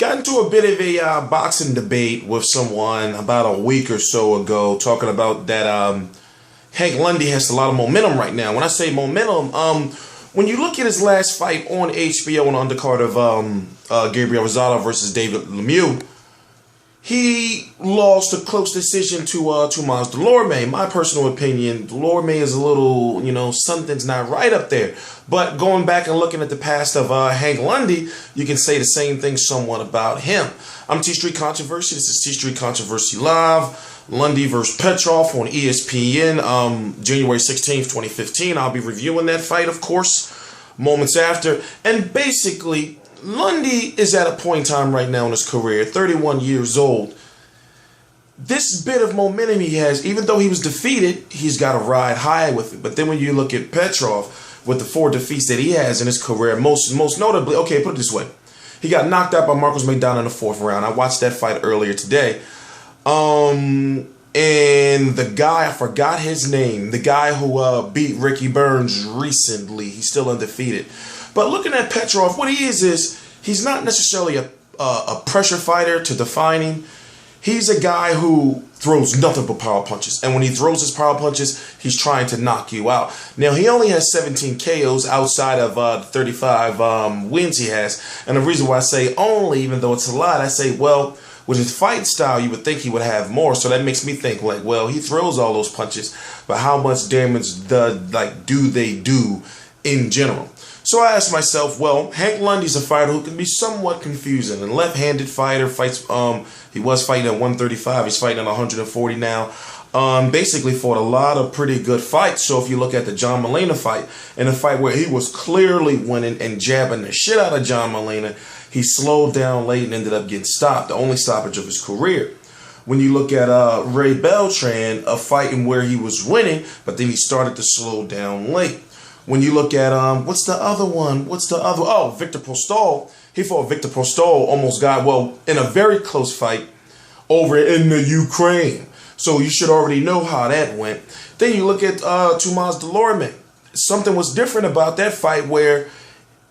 got into a bit of a boxing debate with someone about a week or so ago, talking about that Hank Lundy has a lot of momentum right now. When I say momentum, when you look at his last fight on HBO on the undercard of Gabriel Rosado versus David Lemieux, he lost a close decision to Thomas Dulome. My personal opinion, Dulorme is a little, something's not right up there. But going back and looking at the past of Hank Lundy, you can say the same thing somewhat about him. I'm TstreeT Controversy. This is TstreeT Controversy Live. Lundy versus Petrov on ESPN, January 16th, 2015. I'll be reviewing that fight, of course, moments after. And basically, Lundy is at a point in time right now in his career, 31 years old. This bit of momentum he has, even though he was defeated, he's got to ride high with it. But then when you look at Petrov, with the 4 defeats that he has in his career, most notably, okay, put it this way. He got knocked out by Marcos Maidana in the 4th round. I watched that fight earlier today. And the guy, I forgot his name, the guy who beat Ricky Burns recently, he's still undefeated. But looking at Petrov, what he is he's not necessarily a pressure fighter to define him. He's a guy who throws nothing but power punches. And when he throws his power punches, he's trying to knock you out. Now, he only has 17 KOs outside of the 35 wins he has. And the reason why I say only, even though it's a lot, I say, well, with his fight style, you would think he would have more. So that makes me think, like, well, he throws all those punches, but how much damage do they do in general? So I asked myself, well, Hank Lundy's a fighter who can be somewhat confusing. A left-handed fighter, fights. He was fighting at 135. He's fighting at 140 now. Basically fought a lot of pretty good fights. So if you look at the John Molina fight, in a fight where he was clearly winning and jabbing the shit out of John Molina, he slowed down late and ended up getting stopped, the only stoppage of his career. When you look at Ray Beltran, a fight in where he was winning, but then he started to slow down late. When you look at, what's the other one? Oh, Victor Postol. He fought Victor Postol, almost got, well, in a very close fight over in the Ukraine. So you should already know how that went. Then you look at Thomas Dulome. Something was different about that fight where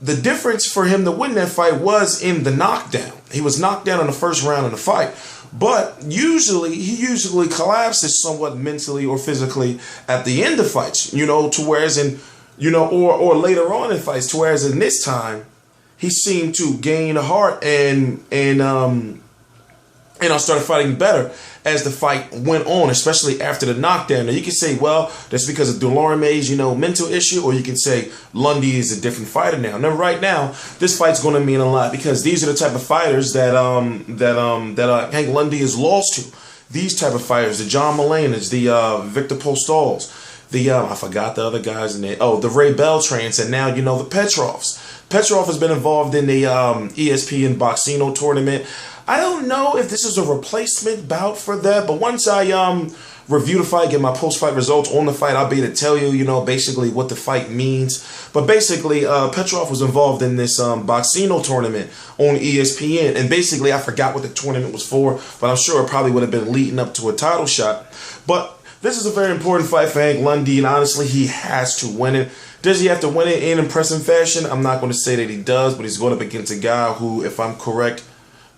the difference for him to win that fight was in the knockdown. He was knocked down in the 1st round of the fight. But he usually collapses somewhat mentally or physically at the end of fights, to whereas in, or later on in fights, to whereas in this time, he seemed to gain heart and I started fighting better as the fight went on, especially after the knockdown. Now you can say, well, that's because of Dulorme's, mental issue, or you can say Lundy is a different fighter now. Now, right now, this fight's going to mean a lot because these are the type of fighters that Hank Lundy is lost to. These type of fighters, the John Molinas, the Victor Postols, I forgot the other guy's name. Oh, the Ray Beltrans, and now the Petrovs. Petrov has been involved in the ESPN Boxino tournament. I don't know if this is a replacement bout for that, but once I review the fight, get my post-fight results on the fight, I'll be able to tell you, basically what the fight means. But basically, Petrov was involved in this Boxino tournament on ESPN, and basically I forgot what the tournament was for, but I'm sure it probably would have been leading up to a title shot. But this is a very important fight for Hank Lundy, and honestly, he has to win it. Does he have to win it in impressive fashion? I'm not going to say that he does, but he's going up against a guy who, if I'm correct,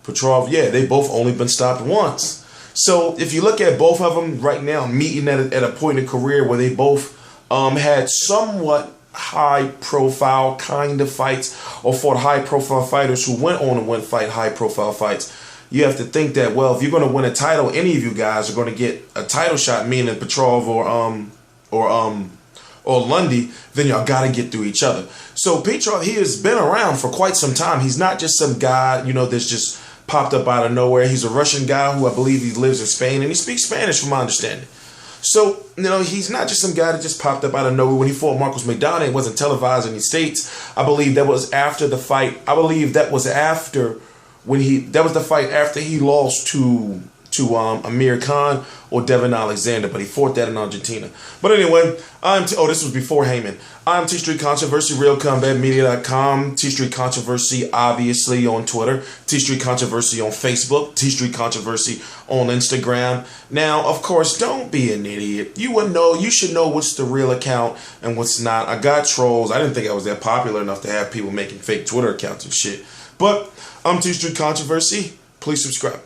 Petrov, they both only been stopped once. So if you look at both of them right now, meeting at a point in career where they both had somewhat high-profile kind of fights or fought high-profile fighters who went on and fight high-profile fights, you have to think that, well, if you're going to win a title, any of you guys are going to get a title shot, meaning Petrov or Lundy, then y'all got to get through each other. So Petrov, he has been around for quite some time. He's not just some guy, that's just popped up out of nowhere. He's a Russian guy who I believe he lives in Spain, and he speaks Spanish from my understanding. So, he's not just some guy that just popped up out of nowhere. When he fought Marcos Maidana, it wasn't televised in the States. I believe that was after the fight. I believe that was the fight after he lost to to Amir Khan or Devin Alexander, but he fought that in Argentina. But anyway, this was before Heyman. I'm TstreeT Controversy, RealCombatMedia.com, TstreeT Controversy, obviously, on Twitter, TstreeT Controversy on Facebook, TstreeT Controversy on Instagram. Now, of course, don't be an idiot. You should know what's the real account and what's not. I got trolls. I didn't think I was that popular enough to have people making fake Twitter accounts and shit. But I'm TstreeT Controversy. Please subscribe.